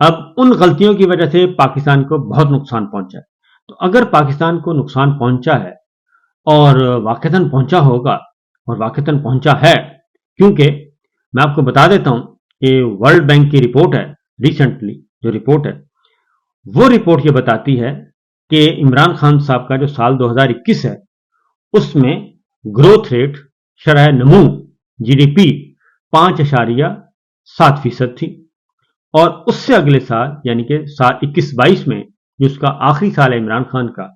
اب ان غلطیوں کی وجہ سے پاکستان کو بہت نقصان پہنچا ہے. تو اگر پاکستان کو نقصان پہنچا ہے اور واقعتاً پہنچا ہوگا اور واقعتاً پہنچا ہے، کیونکہ میں آپ کو بتا دیتا ہوں کہ ورلڈ بینک کی رپورٹ ہے، ریسنٹلی جو رپورٹ ہے وہ رپورٹ یہ بتاتی ہے کہ عمران خان صاحب کا جو سال 2021 ہے اس میں گروتھ ریٹ، شرح نمو، جی ڈی پی 5.7% تھی، اور اس سے اگلے سال یعنی کہ سال 21-22 میں جو اس کا آخری سال ہے عمران خان کا،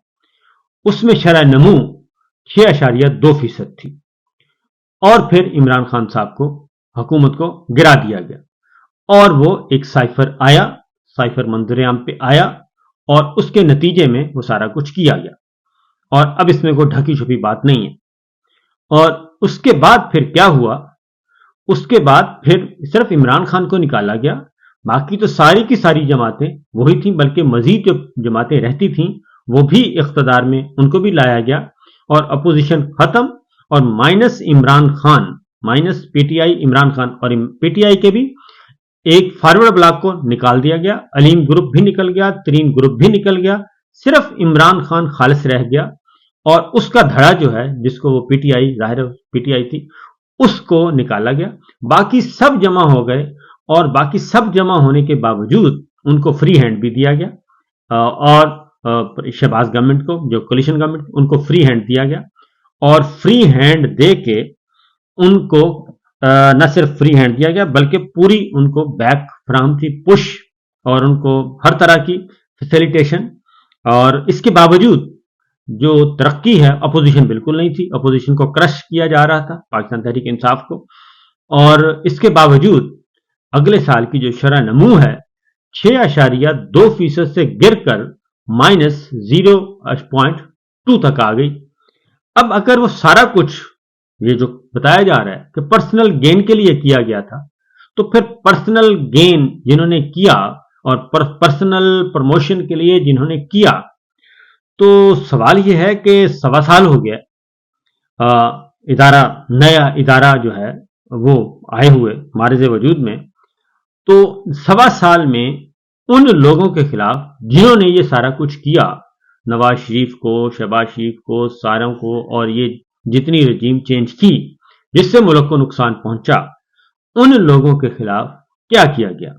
اس میں شرح نمو 6.2% تھی. اور پھر عمران خان صاحب کو، حکومت کو گرا دیا گیا اور وہ ایک سائفر منظر عام پہ آیا اور اس کے نتیجے میں وہ سارا کچھ کیا گیا. اور اب اس میں کوئی ڈھکی چھپی بات نہیں ہے. اور اس کے بعد پھر کیا ہوا؟ اس کے بعد پھر صرف عمران خان کو نکالا گیا، باقی تو ساری کی ساری جماعتیں وہی تھیں، بلکہ مزید جو جماعتیں رہتی تھیں وہ بھی اقتدار میں ان کو بھی لایا گیا اور اپوزیشن ختم، اور minus Imran Khan, minus P T I Imran Khan, اور پی ٹی آئی کے بھی ایک فارورڈ بلاک کو نکال دیا گیا، علیم گروپ بھی نکل گیا، ترین گروپ بھی نکل گیا، صرف عمران خان خالص رہ گیا. اور اس کا دھڑا جو ہے جس کو وہ پی ٹی آئی، ظاہر پی ٹی آئی تھی، اس کو نکالا گیا. باقی سب جمع ہو گئے اور باقی سب جمع ہونے کے باوجود ان کو فری ہینڈ بھی دیا گیا، اور شہباز گورنمنٹ کو، جو کولیشن گورنمنٹ، ان کو فری ہینڈ دیا گیا. اور فری ہینڈ دے کے ان کو نہ صرف فری ہینڈ دیا گیا بلکہ پوری ان کو بیک فراہم تھی، پش، اور ان کو ہر طرح کی فیسیلیٹیشن. اور اس کے باوجود جو ترقی ہے، اپوزیشن بالکل نہیں تھی، اپوزیشن کو کرش کیا جا رہا تھا، پاکستان تحریک انصاف کو. اور اس کے باوجود اگلے سال کی جو شرح نمو ہے 6.2% سے گر کر -0.2 تک آ گئی. اب اگر وہ سارا کچھ یہ جو بتایا جا رہا ہے کہ پرسنل گین کے لیے کیا گیا تھا، تو پھر پرسنل گین جنہوں نے کیا اور پرسنل پروموشن کے لیے جنہوں نے کیا، تو سوال یہ ہے کہ 1.25 سال ہو گیا نیا ادارہ جو ہے وہ آئے ہوئے معرض وجود میں، تو 1.25 سال میں ان لوگوں کے خلاف جنہوں نے یہ سارا کچھ کیا، نواز شریف کو، شہباز شریف کو، ساروں کو، اور یہ جتنی رجیم چینج کی جس سے ملک کو نقصان پہنچا، ان لوگوں کے خلاف کیا کیا گیا؟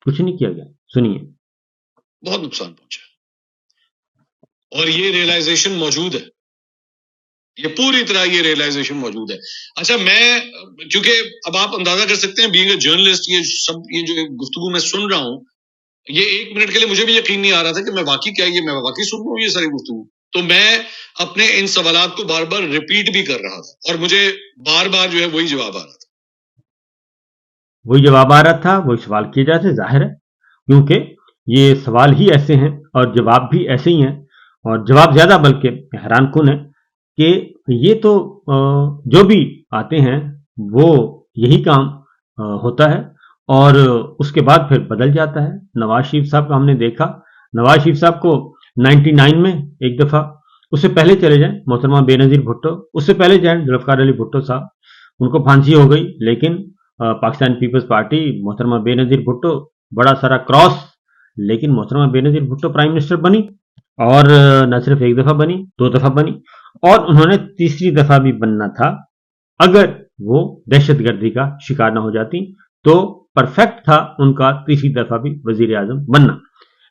کچھ نہیں کیا گیا. سنیے. بہت نقصان پہنچا اور یہ ریئلائزیشن موجود ہے، یہ پوری طرح یہ ریئلائزیشن موجود ہے. اچھا، میں چونکہ اب آپ اندازہ کر سکتے ہیں بینگ اے جرنلسٹ، یہ جو گفتگو میں سن رہا ہوں، یہ 1 منٹ کے لیے مجھے بھی یقین نہیں آ رہا تھا کہ میں واقعی سن رہا ہوں یہ ساری گفتگو. تو میں اپنے ان سوالات کو بار بار ریپیٹ بھی کر رہا تھا اور مجھے بار بار جو ہے وہی جواب آ رہا تھا. وہی سوال کیے جاتے، ظاہر ہے، کیونکہ یہ سوال ہی ایسے ہیں اور جواب بھی ایسے ہی ہیں، اور جواب زیادہ بلکہ حیران کن ہے کہ یہ تو جو بھی آتے ہیں وہ یہی کام ہوتا ہے اور اس کے بعد پھر بدل جاتا ہے. نواز شریف صاحب کا ہم نے دیکھا، نواز شریف صاحب کو 99 میں ایک دفعہ، اس سے پہلے چلے جائیں محترمہ بے نظیر بھٹو، اس سے پہلے جائیں ذوالفقار علی بھٹو صاحب، ان کو پھانسی ہو گئی، لیکن پاکستان پیپلز پارٹی، محترمہ بے نظیر بھٹو، بڑا سارا کراس، لیکن محترمہ بے نظیر بھٹو پرائم منسٹر بنی، اور نہ صرف 1 دفعہ بنی، 2 دفعہ بنی، اور انہوں نے تیسری دفعہ بھی بننا تھا اگر وہ دہشت گردی کا شکار نہ ہو جاتی، تو پرفیکٹ تھا ان کا تیسری دفعہ بھی وزیر اعظم بننا،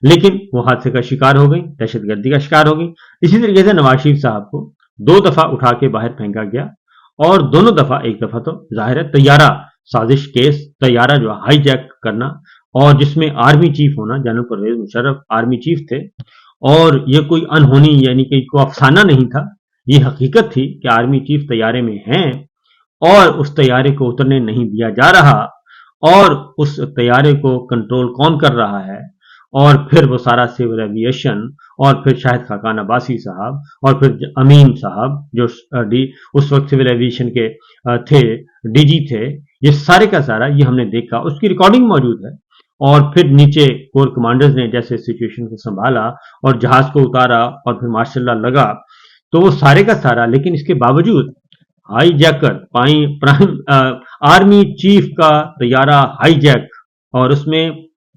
لیکن وہ حادثے کا شکار ہو گئی، دہشت گردی کا شکار ہو گئی. اسی طریقے سے نواز شریف صاحب کو 2 دفعہ اٹھا کے باہر پھینکا گیا، اور دونوں دفعہ، ایک دفعہ تو ظاہر ہے طیارہ سازش کیس، طیارہ جو ہائی جیک کرنا، اور جس میں آرمی چیف ہونا، general Pervez Musharraf army chief تھے، اور یہ کوئی انہونی یعنی کہ کوئی افسانہ نہیں تھا، یہ حقیقت تھی کہ آرمی چیف طیارے میں ہیں اور اس طیارے کو اترنے نہیں دیا جا رہا، اور اس طیارے کو کنٹرول کون کر رہا ہے، اور پھر وہ سارا سول ایویشن، اور پھر شاہد خاقان عباسی صاحب، اور پھر امین صاحب جو اس وقت سول ایویشن کے تھے، ڈی جی تھے، یہ سارے کا سارا یہ ہم نے دیکھا، اس کی ریکارڈنگ موجود ہے. اور پھر نیچے کور کمانڈرز نے جیسے سچویشن کو سنبھالا اور جہاز کو اتارا اور پھر ماشاء اللہ لگا، تو وہ سارے کا سارا، لیکن اس کے باوجود ہائی جیکر آرمی چیف کا طیارہ ہائی جیک، اور اس میں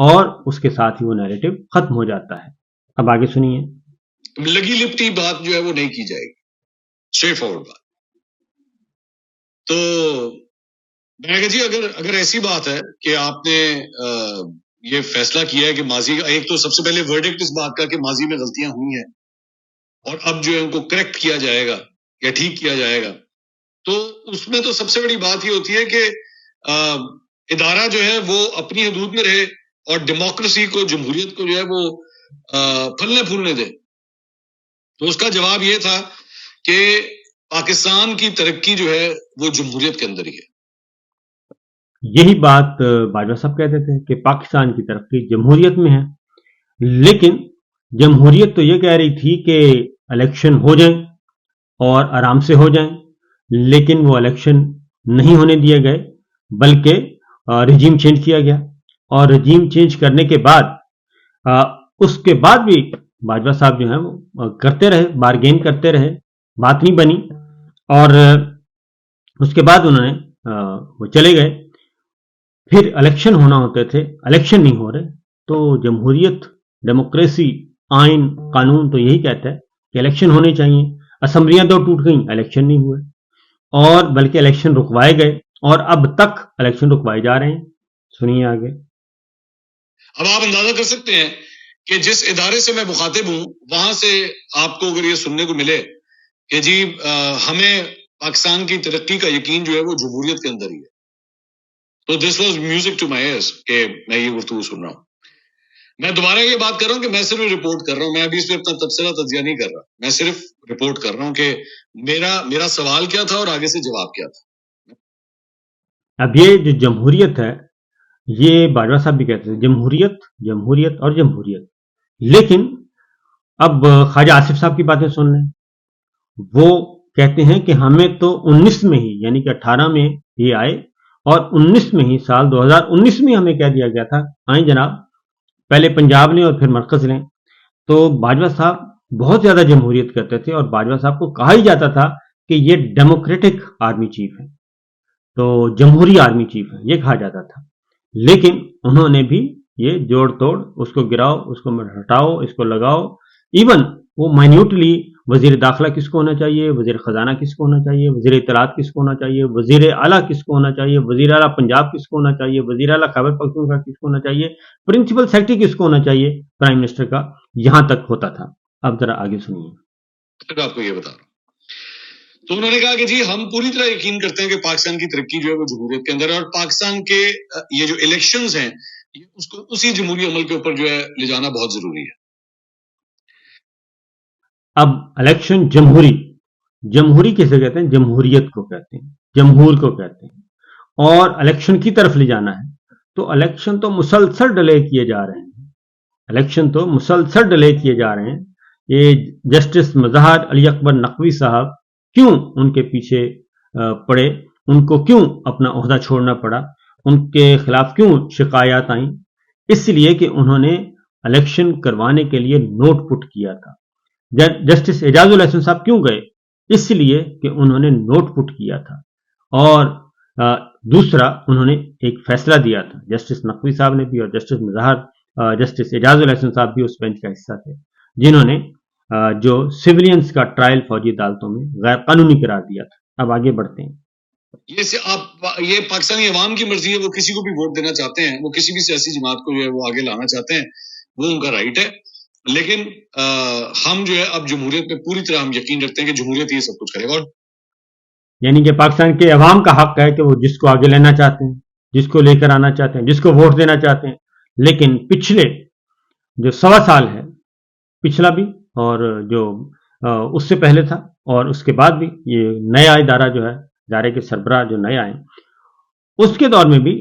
اور اس کے ساتھ ہی وہ نیریٹو ختم ہو جاتا ہے. اب آگے سنیے. لگی لپٹی بات جو ہے وہ نہیں کی جائے گی، اسٹریٹ فارورڈ بات. تو میں نے کہا جی اگر ایسی بات ہے کہ آپ نے یہ فیصلہ کیا ہے کہ ماضی کا، ایک تو سب سے پہلے ورڈکٹ اس بات کا کہ ماضی میں غلطیاں ہوئی ہیں اور اب جو ہے ان کو کریکٹ کیا جائے گا یا ٹھیک کیا جائے گا، تو اس میں تو سب سے بڑی بات یہ ہوتی ہے کہ ادارہ جو ہے وہ اپنی حدود میں رہے اور ڈیموکریسی کو، جمہوریت کو جو ہے وہ پھلنے پھولنے دے. تو اس کا جواب یہ تھا کہ پاکستان کی ترقی جو ہے وہ جمہوریت کے اندر ہی ہے. یہی بات باجوہ صاحب کہتے تھے کہ پاکستان کی ترقی جمہوریت میں ہے، لیکن جمہوریت تو یہ کہہ رہی تھی کہ الیکشن ہو جائیں اور آرام سے ہو جائیں، لیکن وہ الیکشن نہیں ہونے دیے گئے، بلکہ رجیم چینج کیا گیا. اور رجیم چینج کرنے کے بعد اس کے بعد بھی باجوہ صاحب جو ہیں وہ کرتے رہے، بارگین کرتے رہے، بات نہیں بنی. اور اس کے بعد انہوں نے وہ چلے گئے. پھر الیکشن ہونا ہوتے تھے، الیکشن نہیں ہو رہے. تو جمہوریت، ڈیموکریسی، آئین، قانون تو یہی کہتا ہے کہ الیکشن ہونے چاہیے. اسمبلیاں تو ٹوٹ گئیں، الیکشن نہیں ہوئے، اور بلکہ الیکشن رکوائے گئے، اور اب تک الیکشن رکوائے جا رہے ہیں. سنیے آگے. اب آپ اندازہ کر سکتے ہیں کہ جس ادارے سے میں مخاطب ہوں وہاں سے آپ کو اگر یہ سننے کو ملے کہ جی ہمیں پاکستان کی ترقی کا یقین جو ہے وہ جمہوریت کے اندر ہی ہے، تو this was music to my ears کہ میں یہ گفتگو سن رہا ہوں. میں دوبارہ یہ بات کر رہا ہوں کہ میں صرف رپورٹ کر رہا ہوں، میں ابھی اس پہ اپنا تبصرہ تجزیہ نہیں کر رہا، میں صرف رپورٹ کر رہا ہوں کہ میرا سوال کیا تھا اور آگے سے جواب کیا تھا. اب یہ جو جمہوریت ہے، یہ باجوہ صاحب بھی کہتے ہیں جمہوریت، جمہوریت اور جمہوریت. لیکن اب خواجہ آصف صاحب کی باتیں سن لیں. وہ کہتے ہیں کہ ہمیں تو 19 میں ہی، یعنی کہ 18 میں یہ آئے، اور 19 میں ہی، سال 2019 میں ہمیں کہہ دیا گیا تھا آئیں جناب، پہلے پنجاب لیں اور پھر مرکز لیں. تو باجوہ صاحب بہت زیادہ جمہوریت کرتے تھے، اور باجوہ صاحب کو کہا ہی جاتا تھا کہ یہ ڈیموکریٹک آرمی چیف ہے، تو جمہوری آرمی چیف ہے، یہ کہا جاتا تھا. لیکن انہوں نے بھی یہ جوڑ توڑ، اس کو گراؤ، اس کو ہٹاؤ، اس کو لگاؤ. ایون وہ مائنیوٹلی وزیر داخلہ کس کو ہونا چاہیے، وزیر خزانہ کس کو ہونا چاہیے، وزیر اطلاعات کس کو ہونا چاہیے، وزیر اعلیٰ کس کو ہونا چاہیے، وزیر اعلیٰ پنجاب کس کو ہونا چاہیے، وزیر اعلیٰ خیبر پختونخوا کس کو ہونا چاہیے، پرنسپل سیکرٹری کس کو ہونا چاہیے پرائم منسٹر کا، یہاں تک ہوتا تھا. اب ذرا آگے سنیے. آپ کو یہ بتا رہا ہوں. تو انہوں نے کہا کہ جی ہم پوری طرح یقین کرتے ہیں کہ پاکستان کی ترقی جو ہے وہ جمہوریت کے اندر ہے، اور پاکستان کے یہ جو الیکشنز ہیں اس کو اسی جمہوری عمل کے اوپر جو ہے لے جانا بہت ضروری ہے. اب الیکشن جمہوری کسے کہتے ہیں؟ جمہوریت کو کہتے ہیں، جمہور کو کہتے ہیں. اور الیکشن کی طرف لے جانا ہے تو الیکشن تو مسلسل ڈیلے کیے جا رہے ہیں، الیکشن تو مسلسل ڈیلے کیے جا رہے ہیں. یہ جسٹس مظہر علی اکبر نقوی صاحب کیوں ان کے پیچھے پڑے، ان کو کیوں اپنا عہدہ چھوڑنا پڑا، ان کے خلاف کیوں شکایات آئیں؟ اس لیے کہ انہوں نے الیکشن کروانے کے لیے نوٹ پٹ کیا تھا. جسٹس اعجاز الحسن صاحب کیوں گئے؟ اس لیے کہ انہوں نے نوٹ پٹ کیا تھا. اور دوسرا انہوں نے ایک فیصلہ دیا تھا، جسٹس نقوی صاحب نے بھی اور جسٹس مظہر، جسٹس اعجاز الحسن صاحب بھی اس بینچ کا حصہ تھے، جنہوں نے جو سویلینز کا ٹرائل فوجی عدالتوں میں غیر قانونی قرار دیا تھا. اب آگے بڑھتے ہیں. یہ پاکستانی عوام کی مرضی ہے، وہ کسی کو بھی ووٹ دینا چاہتے ہیں، وہ کسی بھی سیاسی جماعت کو جو ہے وہ آگے لانا چاہتے ہیں، وہ ان کا رائٹ ہے. لیکن ہم جو ہے اب جمہوریت میں پوری طرح ہم یقین رکھتے ہیں کہ جمہوریت یہ سب کچھ کرے گا. یعنی کہ پاکستان کے عوام کا حق ہے کہ وہ جس کو آگے لینا چاہتے ہیں، جس کو لے کر آنا چاہتے ہیں، جس کو ووٹ دینا چاہتے ہیں. لیکن پچھلے جو 1.25 سال ہے، پچھلا بھی اور جو اس سے پہلے تھا اور اس کے بعد بھی، یہ نیا ادارہ جو ہے، ادارے کے سربراہ جو نئے آئے، اس کے دور میں بھی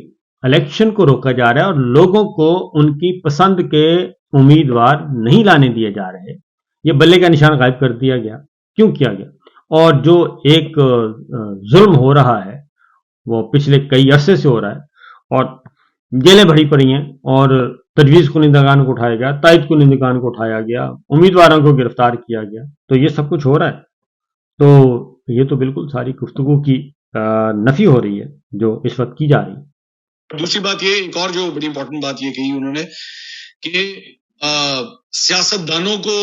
الیکشن کو روکا جا رہا ہے اور لوگوں کو ان کی پسند کے امیدوار نہیں لانے دیے جا رہے. یہ بلے کا نشان غائب کر دیا گیا. کیوں کیا گیا؟ اور جو ایک ظلم ہو رہا ہے وہ پچھلے کئی عرصے سے ہو رہا ہے، اور جیلیں بھری پڑی ہیں، اور تجویز کنندگان کو اٹھایا گیا، تائید کنندگان کو اٹھایا گیا، امیدواروں کو گرفتار کیا گیا. تو یہ سب کچھ ہو رہا ہے. تو یہ تو بالکل ساری گفتگو کی نفی ہو رہی ہے جو اس وقت کی جا رہی ہے. دوسری بات یہ، ایک اور جو بڑی امپورٹنٹ بات یہ کہی انہوں نے کہ سیاست دانوں کو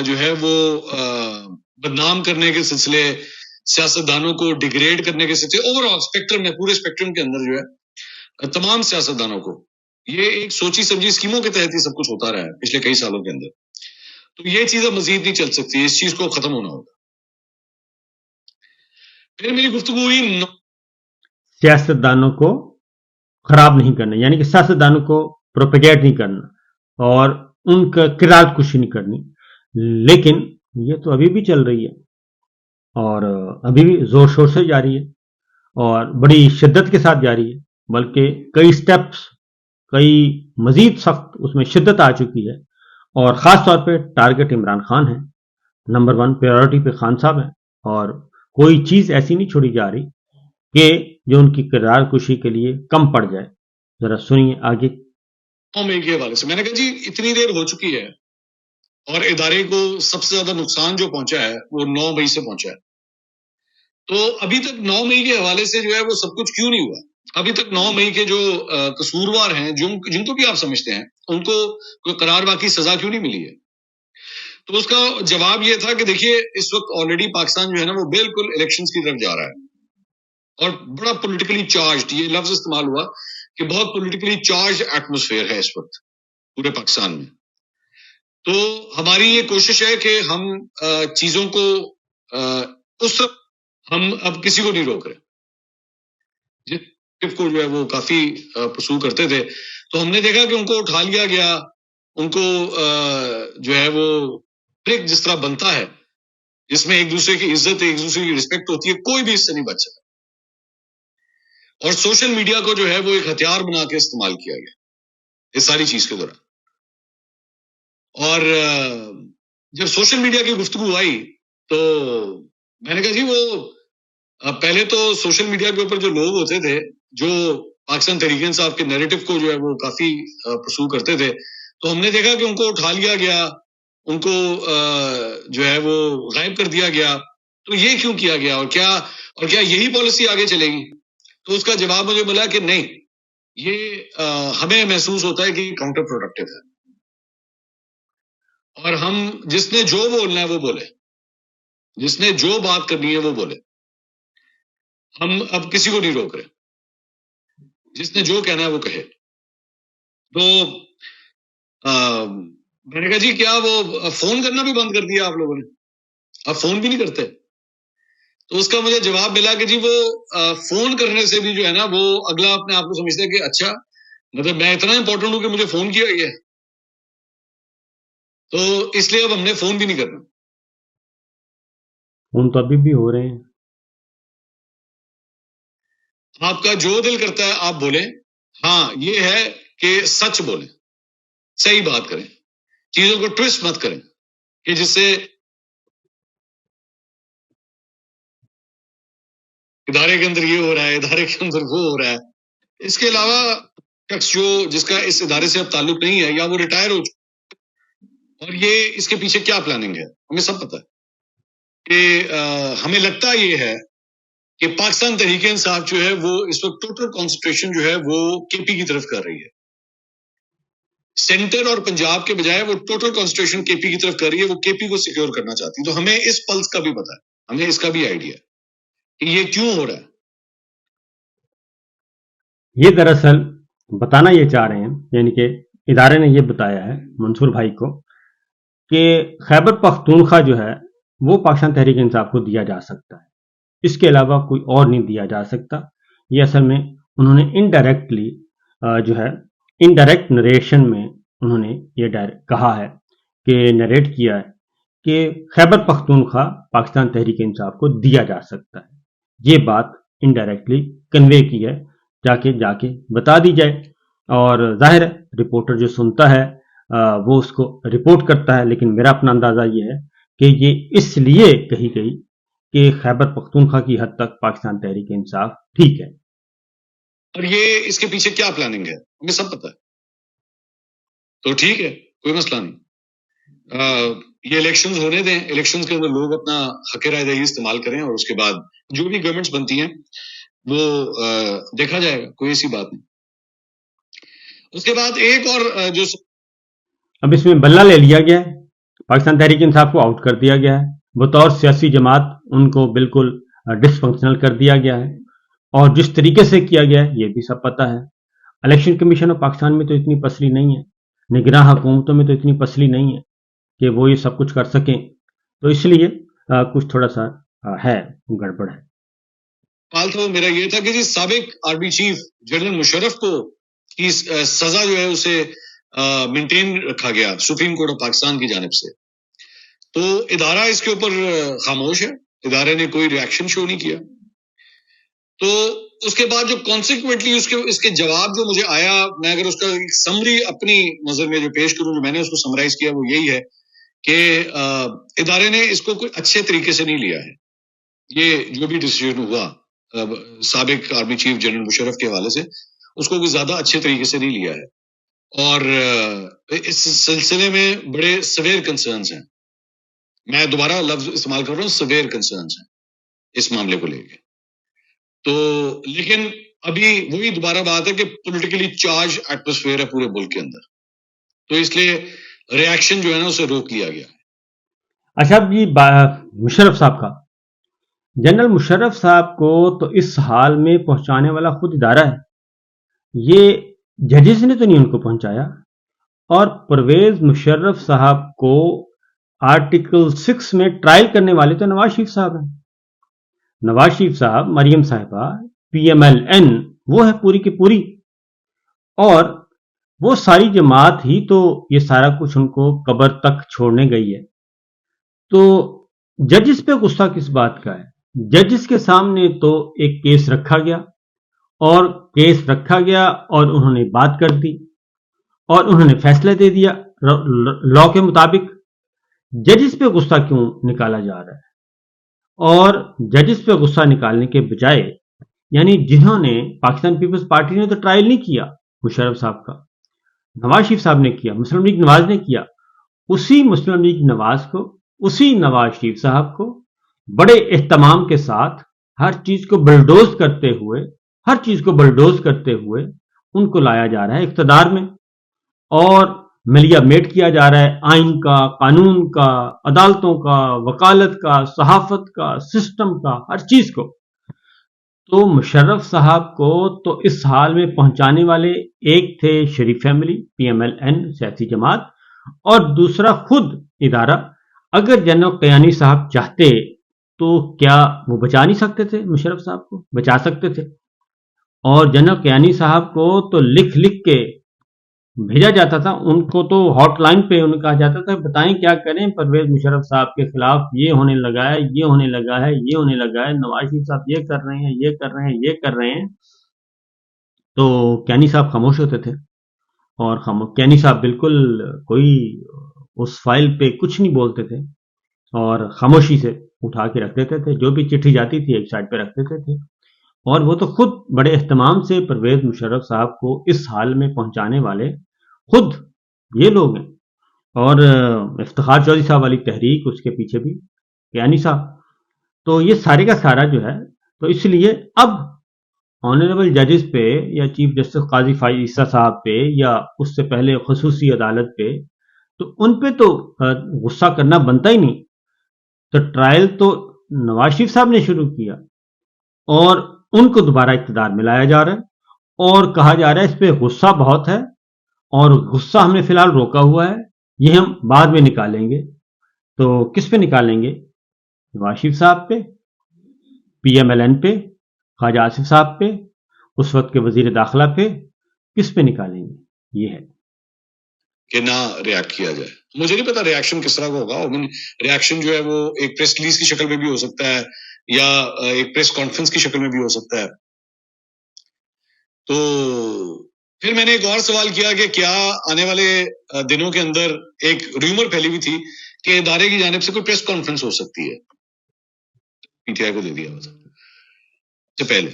جو ہے وہ بدنام کرنے کے سلسلے، سیاست دانوں کو ڈیگریڈ کرنے کے سلسلے، اوور آل اسپیکٹرم میں، پورے اسپیکٹرم کے اندر جو ہے تمام سیاست دانوں کو، یہ ایک سوچی سمجھی اسکیموں کے تحت ہی سب کچھ ہوتا رہا ہے پچھلے کئی سالوں کے اندر. تو یہ چیزیں مزید نہیں چل سکتی، اس چیز کو ختم ہونا ہوگا. پھر میری گفتگو ہوئی سیاست دانوں کو خراب نہیں کرنا، یعنی کہ سیاست دانوں کو پروپیگیٹ نہیں کرنا اور ان کا کردار کشی نہیں کرنی. لیکن یہ تو ابھی بھی چل رہی ہے اور ابھی بھی زور شور سے جاری ہے اور بڑی شدت کے ساتھ جاری ہے، بلکہ کئی سٹیپس، کئی مزید سخت اس میں شدت آ چکی ہے. اور خاص طور پہ ٹارگٹ عمران خان ہے، نمبر 1 پریورٹی پہ خان صاحب ہے، اور کوئی چیز ایسی نہیں چھوڑی جا رہی کہ جو ان کی کردار کشی کے لیے کم پڑ جائے. ذرا سنیے آگے. 9 مئی کے حوالے سے میں نے کہا جی اتنی دیر ہو چکی ہے اور ادارے کو سب سے زیادہ نقصان جو پہنچا ہے وہ 9 مئی سے پہنچا ہے. تو ابھی تک 9 مئی کے حوالے سے جو ہے وہ سب کچھ کیوں نہیں ہوا؟ ابھی تک 9 مئی کے جو قصوروار ہیں، جن کو بھی آپ سمجھتے ہیں، ان کو کوئی قرار باقی سزا کیوں نہیں ملی ہے؟ تو اس کا جواب یہ تھا کہ دیکھیے اس وقت آلریڈی پاکستان جو ہے نا وہ بالکل الیکشنز کی طرف جا رہا ہے اور بڑا پولیٹیکلی چارجڈ، یہ لفظ استعمال ہوا کہ بہت پولیٹیکلی چارجڈ ایٹماسفیئر ہے اس وقت پورے پاکستان میں. تو ہماری یہ کوشش ہے کہ ہم چیزوں کو اس وقت ہم اب کسی کو نہیں روک رہے. جس کو جو ہے وہ کافی پرسو کرتے تھے تو ہم نے دیکھا کہ ان کو اٹھا لیا گیا، ان کو جو ہے وہ ایک جس طرح بنتا ہے جس میں ایک دوسرے کی عزت، ایک دوسرے کی رسپیکٹ ہوتی ہے، کوئی بھی اس سے نہیں بچ سکتا. اور سوشل میڈیا کو جو ہے وہ ایک ہتھیار بنا کے استعمال کیا گیا اس ساری چیز کے دوران. اور جب سوشل میڈیا کی گفتگو آئی تو میں نے کہا جی وہ پہلے تو سوشل میڈیا کے اوپر جو لوگ ہوتے تھے جو پاکستان تحریک انصاف کے نیریٹو کو جو ہے وہ کافی پرسو کرتے تھے، تو ہم نے دیکھا کہ ان کو اٹھا لیا گیا، ان کو جو ہے وہ غائب کر دیا گیا. تو یہ کیوں کیا گیا اور کیا یہی پالیسی آگے چلے گی؟ تو اس کا جواب مجھے ملا کہ نہیں، یہ ہمیں محسوس ہوتا ہے کہ کاؤنٹر پروڈکٹیو ہے اور ہم جس نے جو بولنا ہے وہ بولے، جس نے جو بات کرنی ہے وہ بولے. ہم اب کسی کو نہیں روک رہے، جس نے جو کہنا ہے وہ کہے. تو میں نے کہا جی کیا وہ فون کرنا بھی بند کر دیا آپ لوگوں نے؟ اب فون بھی نہیں کرتے؟ تو اس کا مجھے جواب ملا کہ جی وہ فون کرنے سے بھی جو ہے نا وہ اگلا اپنے آپ کو سمجھتا ہے کہ اچھا مطلب میں اتنا امپورٹنٹ ہوں کہ مجھے فون کیا گیا، تو اس لیے اب ہم نے فون بھی نہیں کرنا. فون تو ابھی بھی ہو رہے ہیں. آپ کا جو دل کرتا ہے آپ بولیں. ہاں یہ ہے کہ سچ بولیں، صحیح بات کریں، چیزوں کو ٹویسٹ مت کریں کہ جس سے ادارے کے اندر یہ ہو رہا ہے، ادارے کے اندر وہ ہو رہا ہے. اس کے علاوہ شخص جس کا اس ادارے سے اب تعلق نہیں ہے یا وہ ریٹائر ہو چکا اور یہ اس کے پیچھے کیا پلاننگ ہے ہمیں سب پتا ہے. کہ ہمیں لگتا یہ ہے کہ پاکستان تحریک انصاف جو ہے وہ اس وقت ٹوٹل کانسنٹریشن جو ہے وہ کے پی کی طرف کر رہی ہے. سینٹر اور پنجاب کے بجائے وہ ٹوٹل کانسنٹریشن کے پی کی طرف کر رہی ہے، وہ کے پی کو سیکیور کرنا چاہتی ہے. تو ہمیں اس پلس کا بھی پتا ہے، ہمیں اس کا بھی آئیڈیا کہ یہ کیوں ہو رہا ہے. یہ دراصل بتانا یہ چاہ رہے ہیں، یعنی کہ ادارے نے یہ بتایا ہے منصور بھائی کو کہ خیبر پختونخوا جو ہے وہ پاکستان تحریک انصاف کو دیا جا سکتا ہے، اس کے علاوہ کوئی اور نہیں دیا جا سکتا. یہ اصل میں انہوں نے انڈائریکٹلی جو ہے انڈائریکٹ نریشن میں انہوں نے یہ کہا ہے کہ نریٹ کیا ہے کہ خیبر پختونخوا پاکستان تحریک انصاف کو دیا جا سکتا ہے. یہ بات انڈائریکٹلی کنوے کی ہے، جا کے بتا دی جائے. اور ظاہر ہے رپورٹر جو سنتا ہے وہ اس کو رپورٹ کرتا ہے، لیکن میرا اپنا اندازہ یہ ہے کہ یہ اس لیے کہی گئی کہ خیبر پختونخوا کی حد تک پاکستان تحریک انصاف ٹھیک ہے. اور یہ اس کے پیچھے کیا پلاننگ ہے ہمیں سب پتا ہے. تو ٹھیک ہے، کوئی مسئلہ نہیں. یہ الیکشنز ہونے دیں، الیکشنز کے اندر لوگ اپنا حق رائے دہی استعمال کریں اور اس کے بعد جو بھی گورنمنٹس بنتی ہیں وہ دیکھا جائے گا، کوئی ایسی بات نہیں. اس کے بعد ایک اور جو اب اس میں بلہ لے لیا گیا ہے، پاکستان تحریک انصاف کو آؤٹ کر دیا گیا ہے، بطور سیاسی جماعت ان کو بالکل ڈس فنکشنل کر دیا گیا ہے، اور جس طریقے سے کیا گیا ہے یہ بھی سب پتہ ہے. الیکشن کمیشن آف پاکستان میں تو اتنی پسلی نہیں ہے، نگراں حکومتوں میں تو اتنی پسلی نہیں ہے کہ وہ یہ سب کچھ کر سکیں، تو اس لیے کچھ تھوڑا سا ہے گڑبڑ ہے. سوال تھا وہ میرا یہ تھا کہ جی سابق آرمی چیف جنرل مشرف کو کی سزا جو ہے اسے مینٹین رکھا گیا سپریم کورٹ آف پاکستان کی جانب سے، تو ادارہ اس کے اوپر خاموش ہے، ادارے نے کوئی ریاکشن شو نہیں کیا. تو اس کے بعد جو کانسیکوینٹلی اس کے جواب جو مجھے آیا، میں اگر اس کا سمری اپنی نظر میں جو پیش کروں، جو میں نے اس کو سمرائز کیا وہ یہی ہے کہ ادارے نے اس کو کوئی اچھے طریقے سے نہیں لیا ہے. یہ جو بھی ڈیسیژن ہوا سابق آرمی چیف جنرل مشرف کے حوالے سے، اس کو کوئی زیادہ اچھے طریقے سے نہیں لیا ہے، اور اس سلسلے میں بڑے سویر کنسرنز ہیں. میں دوبارہ لفظ استعمال کر رہا ہوں، سویر کنسرنز ہیں اس معاملے کو لے کے. تو لیکن ابھی وہی دوبارہ بات ہے کہ پولیٹیکلی چارج ایٹماسفیئر ہے پورے ملک کے اندر، تو اس لیے ریاکشن جو ہے نا اسے روک لیا گیا. اچھا جی، مشرف صاحب کا، جنرل مشرف صاحب کو تو اس حال میں پہنچانے والا خود ادارہ ہے، یہ ججز نے تو نہیں ان کو پہنچایا. اور پرویز مشرف صاحب کو آرٹیکل 6 میں ٹرائل کرنے والے تو نواز شریف صاحب ہیں. نواز شریف صاحب، مریم صاحبہ، پی ایم ایل این وہ ہے پوری کی پوری، اور وہ ساری جماعت ہی تو یہ سارا کچھ ان کو قبر تک چھوڑنے گئی ہے. تو ججز پہ غصہ کس بات کا ہے؟ ججز کے سامنے تو ایک کیس رکھا گیا، اور کیس رکھا گیا اور انہوں نے بات کر دی اور انہوں نے فیصلہ دے دیا لا کے مطابق. ججز پہ غصہ کیوں نکالا جا رہا ہے؟ اور ججز پہ غصہ نکالنے کے بجائے، یعنی جنہوں نے پاکستان پیپلز پارٹی نے تو ٹرائل نہیں کیا مشرف صاحب کا، نواز شریف صاحب نے کیا، مسلم لیگ نواز نے کیا، اسی مسلم لیگ نواز کو، اسی نواز شریف صاحب کو بڑے اہتمام کے ساتھ ہر چیز کو بلڈوز کرتے ہوئے ان کو لایا جا رہا ہے اقتدار میں، اور ملیا میٹ کیا جا رہا ہے آئین کا، قانون کا، عدالتوں کا، وکالت کا، صحافت کا، سسٹم کا، ہر چیز کو. تو مشرف صاحب کو تو اس حال میں پہنچانے والے ایک تھے Sharif family, P M L N سیاسی جماعت، اور دوسرا خود ادارہ. اگر جنرل قیانی صاحب چاہتے تو کیا وہ بچا نہیں سکتے تھے؟ مشرف صاحب کو بچا سکتے تھے، اور جنرل قیانی صاحب کو تو لکھ کے بھیجا جاتا تھا، ان کو تو ہاٹ لائن پہ ان کہا جاتا تھا بتائیں کیا کریں، پرویز مشرف صاحب کے خلاف یہ ہونے لگا ہے، یہ ہونے لگا ہے، یہ ہونے لگا ہے، نواز شریف صاحب یہ کر رہے ہیں، یہ کر رہے ہیں، یہ کر رہے ہیں. تو کیانی صاحب خاموش ہوتے تھے، اور کیانی صاحب بالکل کوئی اس فائل پہ کچھ نہیں بولتے تھے، اور خاموشی سے اٹھا کے رکھ دیتے تھے، جو بھی چٹھی جاتی تھی ایک سائڈ پہ رکھ دیتے تھے. اور وہ تو خود بڑے اہتمام سے پرویز مشرف صاحب کو اس حال میں پہنچانے والے خود یہ لوگ ہیں. اور افتخار چودھری صاحب والی تحریک، اس کے پیچھے بھی یعنی صاحب. تو یہ سارے کا سارا جو ہے، تو اس لیے اب آنریبل ججز پہ یا چیف جسٹس قاضی فائز عیسیٰ صاحب پہ یا اس سے پہلے خصوصی عدالت پہ، تو ان پہ تو غصہ کرنا بنتا ہی نہیں. تو ٹرائل تو نواز شریف صاحب نے شروع کیا، اور ان کو دوبارہ اقتدار میں لایا جا رہا ہے، اور کہا جا رہا ہے اس پہ غصہ بہت ہے، اور غصہ ہم نے فی الحال روکا ہوا ہے، یہ ہم بعد میں نکالیں گے. تو کس پہ نکالیں گے؟ نواز شریف صاحب پہ، پی ایم ایل این پہ، خواجہ آصف صاحب پہ، اس وقت کے وزیر داخلہ پہ، کس پہ نکالیں گے؟ یہ ہے کہ نہ ریاکٹ کیا جائے. مجھے نہیں پتا ریاکشن کس طرح کا ہوگا. ریاکشن جو ہے وہ ایک پریس ریلیز کی شکل میں بھی ہو سکتا ہے، یا ایک پریس کانفرنس کی شکل میں بھی ہو سکتا ہے. تو پھر میں نے ایک اور سوال کیا کہ کیا آنے والے دنوں کے اندر ایک ریومر پھیلی ہوئی تھی کہ ادارے کی جانب سے کوئی پریس کانفرنس ہو سکتی ہے، پی ٹی آئی کو دے دیا سے پہلے.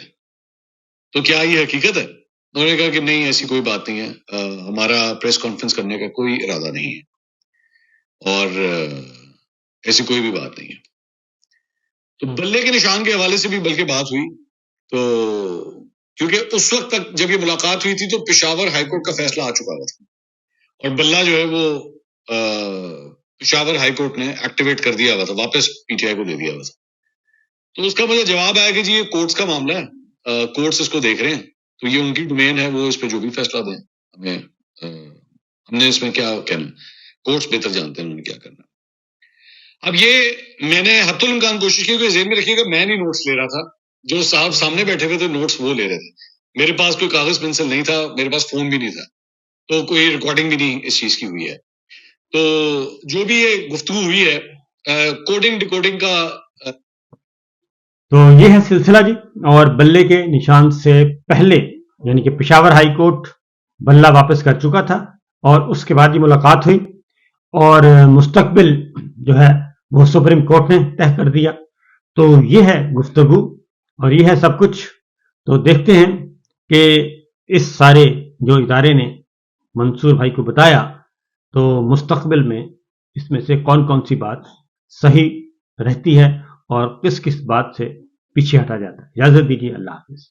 تو کیا یہ حقیقت ہے؟ انہوں نے کہا کہ نہیں، ایسی کوئی بات نہیں ہے، ہمارا پریس کانفرنس کرنے کا کوئی ارادہ نہیں ہے، اور ایسی کوئی بھی بات نہیں ہے. تو بلے کے نشان کے حوالے سے بھی بلکہ بات ہوئی تو کیونکہ اس وقت تک جب یہ ملاقات ہوئی تھی تو پشاور ہائی کورٹ کا فیصلہ آ چکا ہوا تھا اور بلہ جو ہے وہ پشاور ہائی کورٹ نے ایکٹیویٹ کر دیا ہوا تھا, واپس پی ٹی آئی کو دے دیا ہوا تھا. تو اس کا مجھے جواب آیا کہ جی یہ کورٹس کا معاملہ ہے, کورٹس اس کو دیکھ رہے ہیں, تو یہ ان کی ڈومین ہے, وہ اس پہ جو بھی فیصلہ دیں, ہمیں ہم نے اس میں کیا کہنا, کورٹس بہتر جانتے ہیں انہوں نے کیا کرنا. اب یہ میں نے حتی الامکان کوشش کی کہ ذہن میں رکھیے گا میں نہیں نوٹس لے رہا تھا, جو صاحب سامنے بیٹھے ہوئے تھے نوٹس وہ لے رہے تھے. میرے پاس کوئی کاغذ پینسل نہیں تھا, میرے پاس فون بھی نہیں تھا, تو کوئی ریکارڈنگ بھی نہیں اس چیز کی ہوئی ہے. تو جو بھی یہ گفتگو ہوئی ہے کوڈنگ ڈیکوڈنگ کا, تو یہ ہے سلسلہ جی. اور بلے کے نشان سے پہلے یعنی کہ پشاور ہائی کورٹ بلہ واپس کر چکا تھا اور اس کے بعد یہ ملاقات ہوئی اور مستقبل جو ہے وہ سپریم کورٹ نے طے کر دیا. تو یہ ہے گفتگو اور یہ ہے سب کچھ. تو دیکھتے ہیں کہ اس سارے جو ادارے نے منصور بھائی کو بتایا تو مستقبل میں اس میں سے کون کون سی بات صحیح رہتی ہے اور کس کس بات سے پیچھے ہٹا جاتا ہے. اجازت دیجیے, اللہ حافظ.